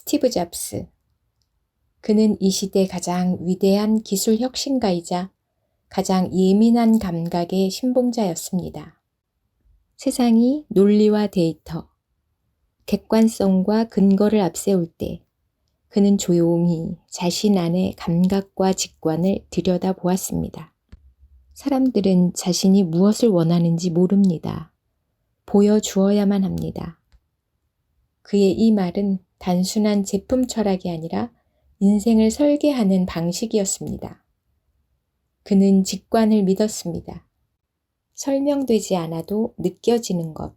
스티브 잡스. 그는 이 시대 가장 위대한 기술 혁신가이자 가장 예민한 감각의 신봉자였습니다. 세상이 논리와 데이터, 객관성과 근거를 앞세울 때 그는 조용히 자신 안의 감각과 직관을 들여다보았습니다. 사람들은 자신이 무엇을 원하는지 모릅니다. 보여주어야만 합니다. 그의 이 말은 단순한 제품 철학이 아니라 인생을 설계하는 방식이었습니다. 그는 직관을 믿었습니다. 설명되지 않아도 느껴지는 것,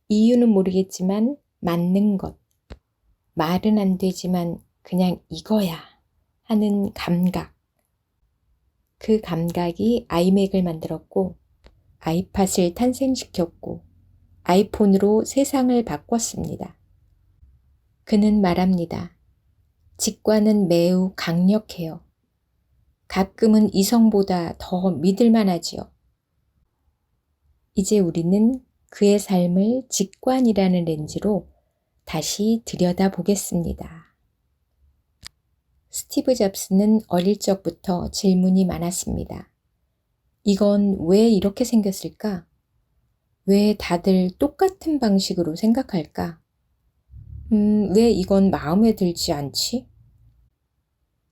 이유는 모르겠지만 맞는 것, 말은 안 되지만 그냥 이거야 하는 감각. 그 감각이 아이맥을 만들었고 아이팟을 탄생시켰고 아이폰으로 세상을 바꿨습니다. 그는 말합니다. 직관은 매우 강력해요. 가끔은 이성보다 더 믿을만하지요. 이제 우리는 그의 삶을 직관이라는 렌즈로 다시 들여다보겠습니다. 스티브 잡스는 어릴 적부터 질문이 많았습니다. 이건 왜 이렇게 생겼을까? 왜 다들 똑같은 방식으로 생각할까? 왜 이건 마음에 들지 않지?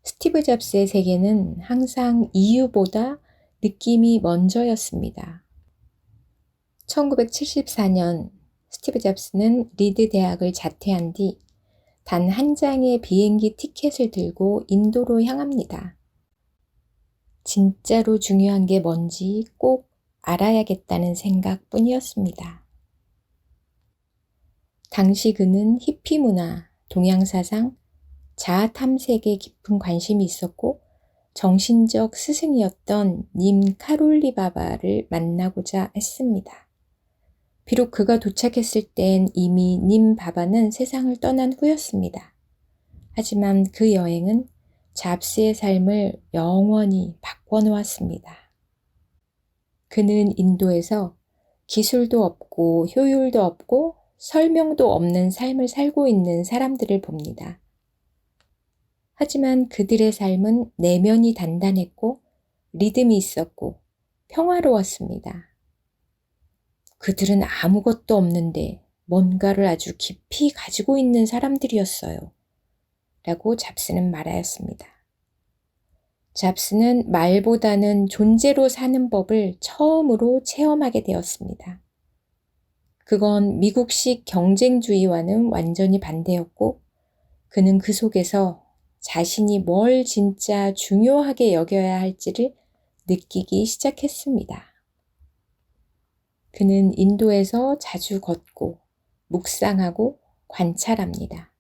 스티브 잡스의 세계는 항상 이유보다 느낌이 먼저였습니다. 1974년 스티브 잡스는 리드 대학을 자퇴한 뒤 단 한 장의 비행기 티켓을 들고 인도로 향합니다. 진짜로 중요한 게 뭔지 꼭 알아야겠다는 생각뿐이었습니다. 당시 그는 히피 문화, 동양사상, 자아 탐색에 깊은 관심이 있었고 정신적 스승이었던 님 카롤리바바를 만나고자 했습니다. 비록 그가 도착했을 땐 이미 님 바바는 세상을 떠난 후였습니다. 하지만 그 여행은 잡스의 삶을 영원히 바꿔놓았습니다. 그는 인도에서 기술도 없고 효율도 없고 설명도 없는 삶을 살고 있는 사람들을 봅니다. 하지만 그들의 삶은 내면이 단단했고 리듬이 있었고 평화로웠습니다. 그들은 아무것도 없는데 뭔가를 아주 깊이 가지고 있는 사람들이었어요. 라고 잡스는 말하였습니다. 잡스는 말보다는 존재로 사는 법을 처음으로 체험하게 되었습니다. 그건 미국식 경쟁주의와는 완전히 반대였고 그는 그 속에서 자신이 뭘 진짜 중요하게 여겨야 할지를 느끼기 시작했습니다. 그는 인도에서 자주 걷고 묵상하고 관찰합니다.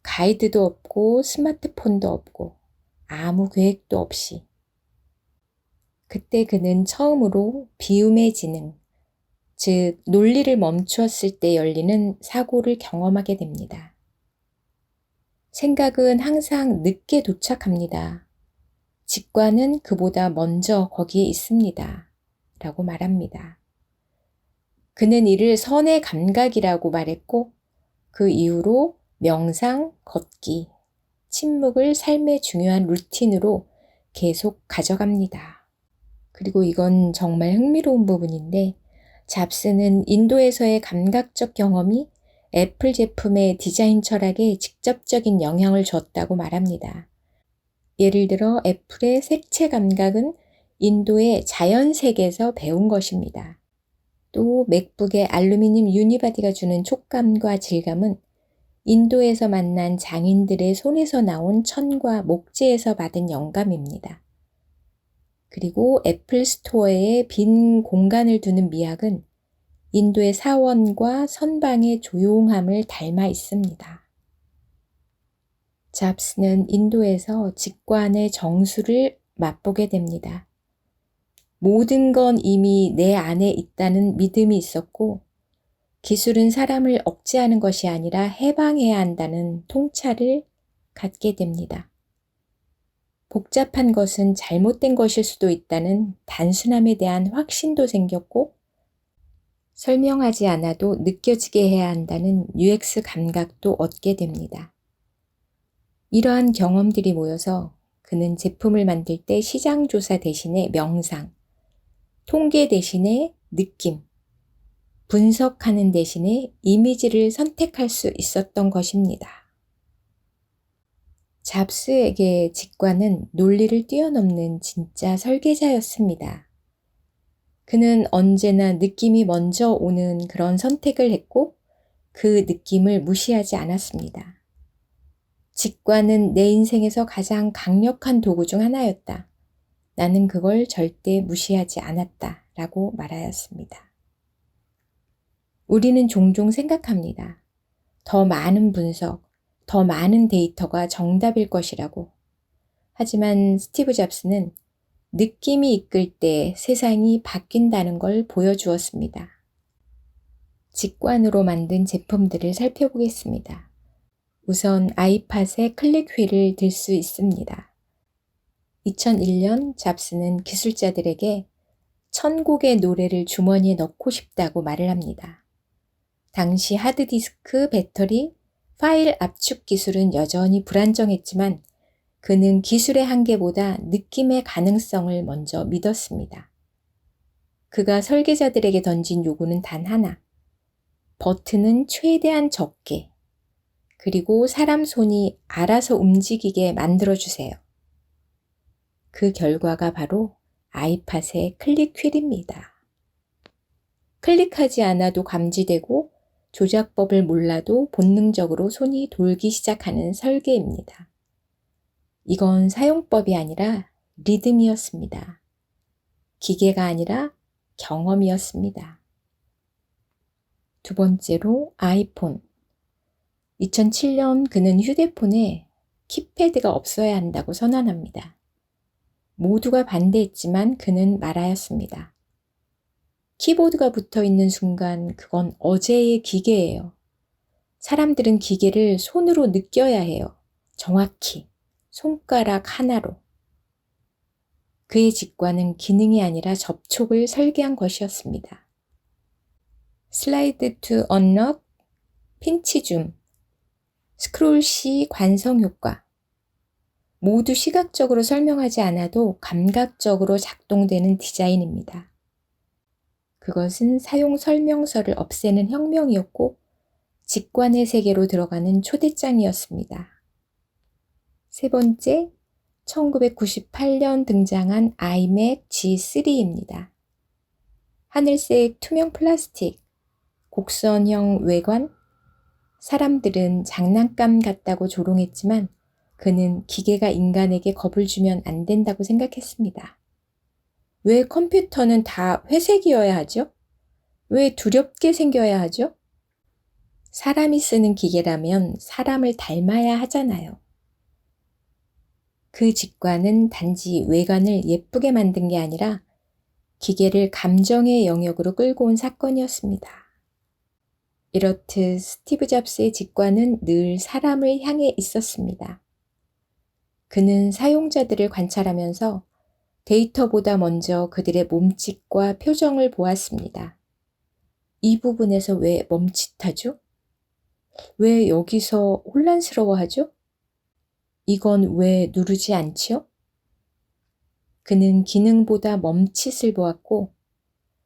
가이드도 없고 스마트폰도 없고 아무 계획도 없이. 그때 그는 처음으로 비움의 지능, 즉 논리를 멈추었을 때 열리는 사고를 경험하게 됩니다. 생각은 항상 늦게 도착합니다. 직관은 그보다 먼저 거기에 있습니다. 라고 말합니다. 그는 이를 선의 감각이라고 말했고 그 이후로 명상, 걷기, 침묵을 삶의 중요한 루틴으로 계속 가져갑니다. 그리고 이건 정말 흥미로운 부분인데 잡스는 인도에서의 감각적 경험이 애플 제품의 디자인 철학에 직접적인 영향을 줬다고 말합니다. 예를 들어 애플의 색채 감각은 인도의 자연색에서 배운 것입니다. 또 맥북의 알루미늄 유니바디가 주는 촉감과 질감은 인도에서 만난 장인들의 손에서 나온 천과 목재에서 받은 영감입니다. 그리고 애플 스토어에 빈 공간을 두는 미학은 인도의 사원과 선방의 조용함을 닮아 있습니다. 잡스는 인도에서 직관의 정수를 맛보게 됩니다. 모든 건 이미 내 안에 있다는 믿음이 있었고 기술은 사람을 억제하는 것이 아니라 해방해야 한다는 통찰을 갖게 됩니다. 복잡한 것은 잘못된 것일 수도 있다는 단순함에 대한 확신도 생겼고 설명하지 않아도 느껴지게 해야 한다는 UX 감각도 얻게 됩니다. 이러한 경험들이 모여서 그는 제품을 만들 때 시장 조사 대신에 명상, 통계 대신에 느낌, 분석하는 대신에 이미지를 선택할 수 있었던 것입니다. 잡스에게 직관은 논리를 뛰어넘는 진짜 설계자였습니다. 그는 언제나 느낌이 먼저 오는 그런 선택을 했고 그 느낌을 무시하지 않았습니다. 직관은 내 인생에서 가장 강력한 도구 중 하나였다. 나는 그걸 절대 무시하지 않았다. 라고 말하였습니다. 우리는 종종 생각합니다. 더 많은 분석, 더 많은 데이터가 정답일 것이라고. 하지만 스티브 잡스는 느낌이 이끌 때 세상이 바뀐다는 걸 보여주었습니다. 직관으로 만든 제품들을 살펴보겠습니다. 우선 아이팟의 클릭 휠을 들 수 있습니다. 2001년 잡스는 기술자들에게 1000곡의 노래를 주머니에 넣고 싶다고 말을 합니다. 당시 하드디스크, 배터리, 파일 압축 기술은 여전히 불안정했지만 그는 기술의 한계보다 느낌의 가능성을 먼저 믿었습니다. 그가 설계자들에게 던진 요구는 단 하나. 버튼은 최대한 적게, 그리고 사람 손이 알아서 움직이게 만들어주세요. 그 결과가 바로 아이팟의 클릭 휠입니다. 클릭하지 않아도 감지되고 조작법을 몰라도 본능적으로 손이 돌기 시작하는 설계입니다. 이건 사용법이 아니라 리듬이었습니다. 기계가 아니라 경험이었습니다. 두 번째로 아이폰. 2007년 그는 휴대폰에 키패드가 없어야 한다고 선언합니다. 모두가 반대했지만 그는 말하였습니다. 키보드가 붙어 있는 순간 그건 어제의 기계예요. 사람들은 기계를 손으로 느껴야 해요. 정확히, 손가락 하나로. 그의 직관은 기능이 아니라 접촉을 설계한 것이었습니다. 슬라이드 투 언럭, 핀치 줌, 스크롤 시 관성 효과. 모두 시각적으로 설명하지 않아도 감각적으로 작동되는 디자인입니다. 그것은 사용 설명서를 없애는 혁명이었고 직관의 세계로 들어가는 초대장이었습니다. 세 번째, 1998년 등장한 아이맥 G3입니다. 하늘색 투명 플라스틱, 곡선형 외관, 사람들은 장난감 같다고 조롱했지만 그는 기계가 인간에게 겁을 주면 안 된다고 생각했습니다. 왜 컴퓨터는 다 회색이어야 하죠? 왜 두렵게 생겨야 하죠? 사람이 쓰는 기계라면 사람을 닮아야 하잖아요. 그 직관은 단지 외관을 예쁘게 만든 게 아니라 기계를 감정의 영역으로 끌고 온 사건이었습니다. 이렇듯 스티브 잡스의 직관은 늘 사람을 향해 있었습니다. 그는 사용자들을 관찰하면서 데이터보다 먼저 그들의 몸짓과 표정을 보았습니다. 이 부분에서 왜 멈칫하죠? 왜 여기서 혼란스러워하죠? 이건 왜 누르지 않지요? 그는 기능보다 멈칫을 보았고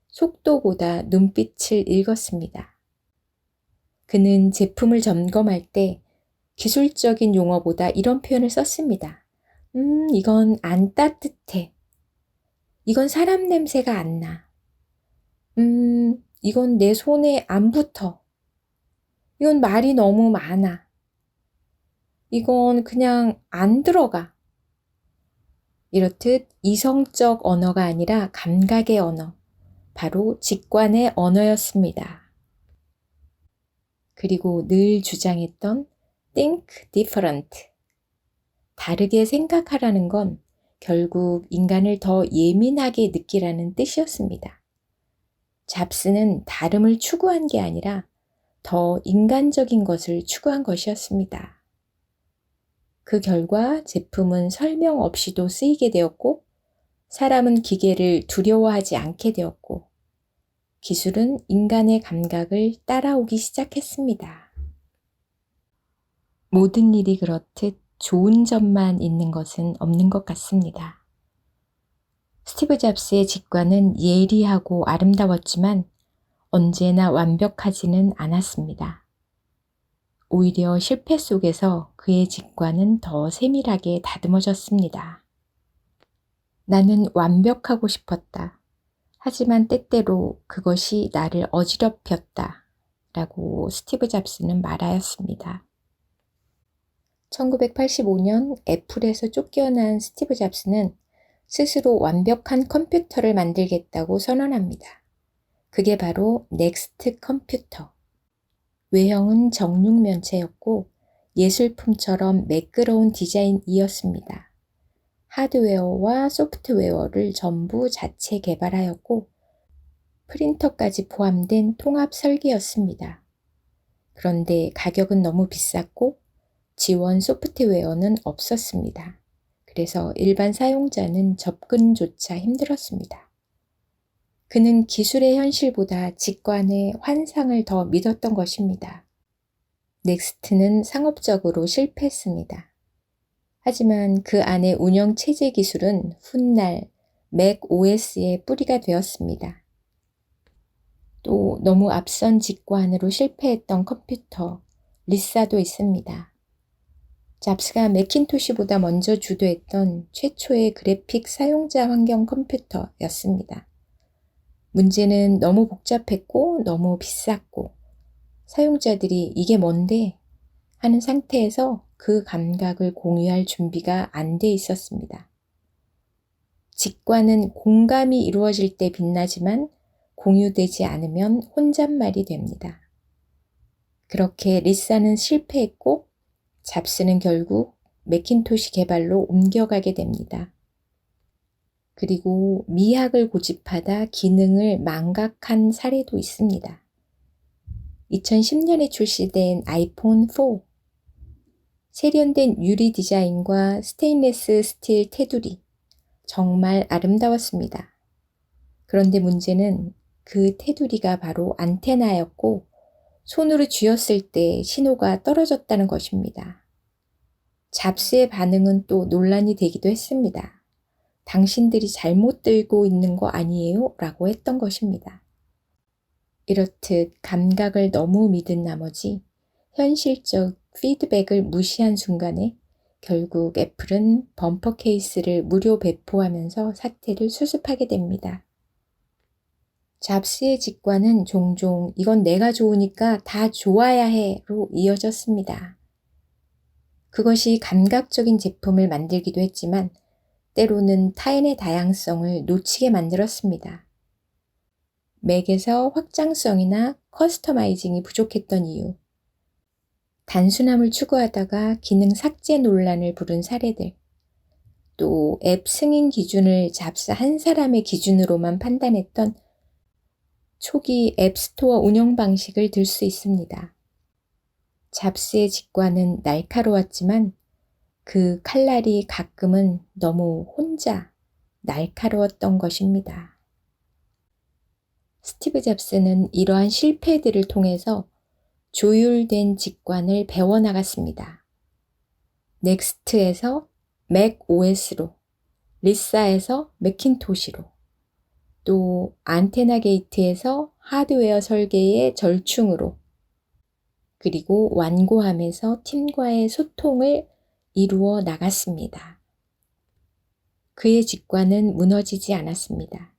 속도보다 눈빛을 읽었습니다. 그는 제품을 점검할 때 기술적인 용어보다 이런 표현을 썼습니다. 이건 안 따뜻해. 이건 사람 냄새가 안 나. 이건 내 손에 안 붙어. 이건 말이 너무 많아. 이건 그냥 안 들어가. 이렇듯 이성적 언어가 아니라 감각의 언어, 바로 직관의 언어였습니다. 그리고 늘 주장했던 think different. 다르게 생각하라는 건 결국 인간을 더 예민하게 느끼라는 뜻이었습니다. 잡스는 다름을 추구한 게 아니라 더 인간적인 것을 추구한 것이었습니다. 그 결과 제품은 설명 없이도 쓰이게 되었고 사람은 기계를 두려워하지 않게 되었고 기술은 인간의 감각을 따라오기 시작했습니다. 모든 일이 그렇듯 좋은 점만 있는 것은 없는 것 같습니다. 스티브 잡스의 직관은 예리하고 아름다웠지만 언제나 완벽하지는 않았습니다. 오히려 실패 속에서 그의 직관은 더 세밀하게 다듬어졌습니다. 나는 완벽하고 싶었다. 하지만 때때로 그것이 나를 어지럽혔다. 라고 스티브 잡스는 말하였습니다. 1985년 애플에서 쫓겨난 스티브 잡스는 스스로 완벽한 컴퓨터를 만들겠다고 선언합니다. 그게 바로 넥스트 컴퓨터. 외형은 정육면체였고 예술품처럼 매끄러운 디자인이었습니다. 하드웨어와 소프트웨어를 전부 자체 개발하였고 프린터까지 포함된 통합 설계였습니다. 그런데 가격은 너무 비쌌고 지원 소프트웨어는 없었습니다. 그래서 일반 사용자는 접근조차 힘들었습니다. 그는 기술의 현실보다 직관의 환상을 더 믿었던 것입니다. 넥스트는 상업적으로 실패했습니다. 하지만 그 안의 운영 체제 기술은 훗날 맥 OS의 뿌리가 되었습니다. 또 너무 앞선 직관으로 실패했던 컴퓨터 리사도 있습니다. 잡스가 매킨토시보다 먼저 주도했던 최초의 그래픽 사용자 환경 컴퓨터였습니다. 문제는 너무 복잡했고 너무 비쌌고 사용자들이 이게 뭔데? 하는 상태에서 그 감각을 공유할 준비가 안 돼 있었습니다. 직관은 공감이 이루어질 때 빛나지만 공유되지 않으면 혼잣말이 됩니다. 그렇게 리사는 실패했고 잡스는 결국 매킨토시 개발로 옮겨가게 됩니다. 그리고 미학을 고집하다 기능을 망각한 사례도 있습니다. 2010년에 출시된 아이폰 4. 세련된 유리 디자인과 스테인리스 스틸 테두리. 정말 아름다웠습니다. 그런데 문제는 그 테두리가 바로 안테나였고 손으로 쥐었을 때 신호가 떨어졌다는 것입니다. 잡스의 반응은 또 논란이 되기도 했습니다. 당신들이 잘못 들고 있는 거 아니에요? 라고 했던 것입니다. 이렇듯 감각을 너무 믿은 나머지 현실적 피드백을 무시한 순간에 결국 애플은 범퍼 케이스를 무료 배포하면서 사태를 수습하게 됩니다. 잡스의 직관은 종종 이건 내가 좋으니까 다 좋아야 해로 이어졌습니다. 그것이 감각적인 제품을 만들기도 했지만 때로는 타인의 다양성을 놓치게 만들었습니다. 맥에서 확장성이나 커스터마이징이 부족했던 이유, 단순함을 추구하다가 기능 삭제 논란을 부른 사례들, 또 앱 승인 기준을 잡스 한 사람의 기준으로만 판단했던 초기 앱스토어 운영 방식을 들 수 있습니다. 잡스의 직관은 날카로웠지만 그 칼날이 가끔은 너무 혼자 날카로웠던 것입니다. 스티브 잡스는 이러한 실패들을 통해서 조율된 직관을 배워나갔습니다. 넥스트에서 맥 OS로, 리사에서 매킨토시로, 또 안테나 게이트에서 하드웨어 설계의 절충으로, 그리고 완고함에서 팀과의 소통을 이루어 나갔습니다. 그의 직관은 무너지지 않았습니다.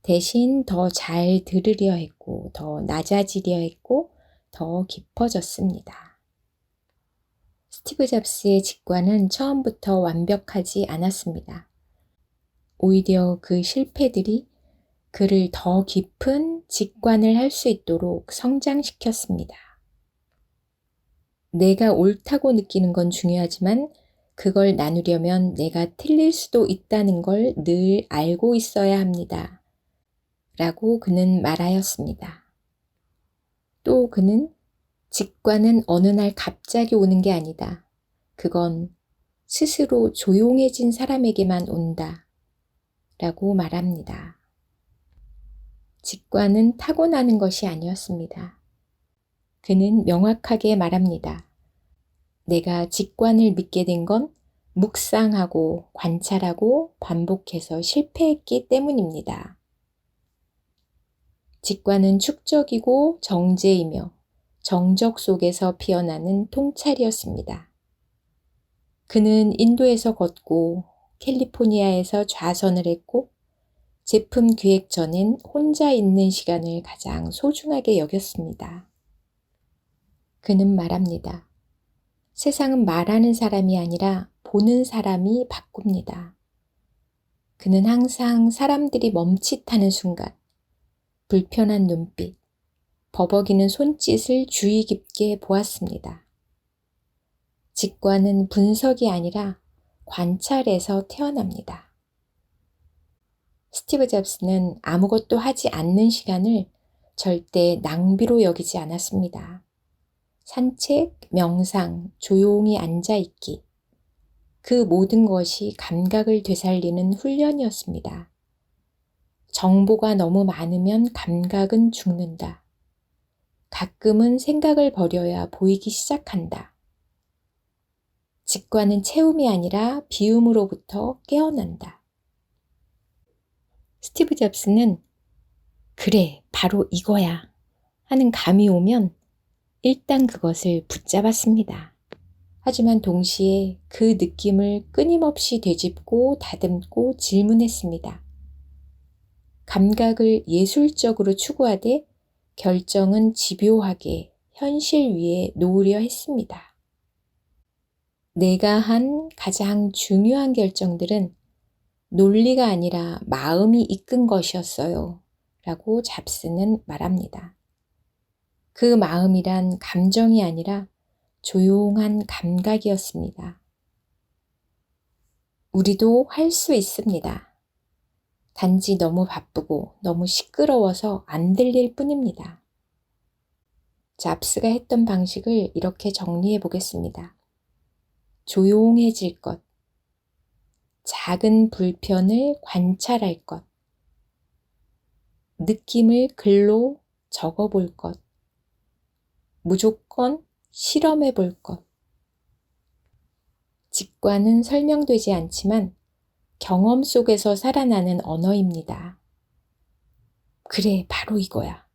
대신 더 잘 들으려 했고, 더 낮아지려 했고, 더 깊어졌습니다. 스티브 잡스의 직관은 처음부터 완벽하지 않았습니다. 오히려 그 실패들이 그를 더 깊은 직관을 할 수 있도록 성장시켰습니다. 내가 옳다고 느끼는 건 중요하지만 그걸 나누려면 내가 틀릴 수도 있다는 걸 늘 알고 있어야 합니다. 라고 그는 말하였습니다. 또 그는 직관은 어느 날 갑자기 오는 게 아니다. 그건 스스로 조용해진 사람에게만 온다. 라고 말합니다. 직관은 타고나는 것이 아니었습니다. 그는 명확하게 말합니다. 내가 직관을 믿게 된 건 묵상하고 관찰하고 반복해서 실패했기 때문입니다. 직관은 축적이고 정제이며 정적 속에서 피어나는 통찰이었습니다. 그는 인도에서 걷고 캘리포니아에서 좌선을 했고 제품 기획 전엔 혼자 있는 시간을 가장 소중하게 여겼습니다. 그는 말합니다. 세상은 말하는 사람이 아니라 보는 사람이 바꿉니다. 그는 항상 사람들이 멈칫하는 순간, 불편한 눈빛, 버벅이는 손짓을 주의 깊게 보았습니다. 직관은 분석이 아니라 관찰에서 태어납니다. 스티브 잡스는 아무것도 하지 않는 시간을 절대 낭비로 여기지 않았습니다. 산책, 명상, 조용히 앉아있기, 그 모든 것이 감각을 되살리는 훈련이었습니다. 정보가 너무 많으면 감각은 죽는다. 가끔은 생각을 버려야 보이기 시작한다. 직관은 채움이 아니라 비움으로부터 깨어난다. 스티브 잡스는 그래, 바로 이거야 하는 감이 오면 일단 그것을 붙잡았습니다. 하지만 동시에 그 느낌을 끊임없이 되짚고 다듬고 질문했습니다. 감각을 예술적으로 추구하되 결정은 집요하게 현실 위에 놓으려 했습니다. 내가 한 가장 중요한 결정들은 논리가 아니라 마음이 이끈 것이었어요. 라고 잡스는 말합니다. 그 마음이란 감정이 아니라 조용한 감각이었습니다. 우리도 할 수 있습니다. 단지 너무 바쁘고 너무 시끄러워서 안 들릴 뿐입니다. 잡스가 했던 방식을 이렇게 정리해 보겠습니다. 조용해질 것, 작은 불편을 관찰할 것, 느낌을 글로 적어볼 것, 무조건 실험해 볼 것. 직관은 설명되지 않지만 경험 속에서 살아나는 언어입니다. 그래, 바로 이거야.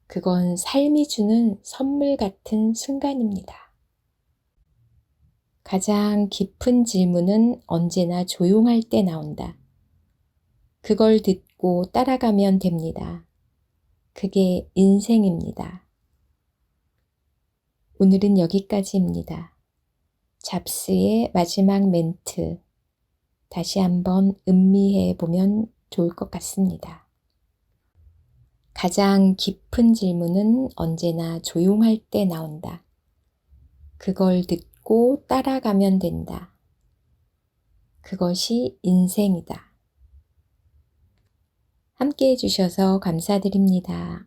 그건 삶이 주는 선물 같은 순간입니다. 가장 깊은 질문은 언제나 조용할 때 나온다. 그걸 듣고 따라가면 됩니다. 그게 인생입니다. 오늘은 여기까지입니다. 잡스의 마지막 멘트 다시 한번 음미해 보면 좋을 것 같습니다. 가장 깊은 질문은 언제나 조용할 때 나온다. 그걸 듣고 따라가면 된다. 그것이 인생이다. 함께 해주셔서 감사드립니다.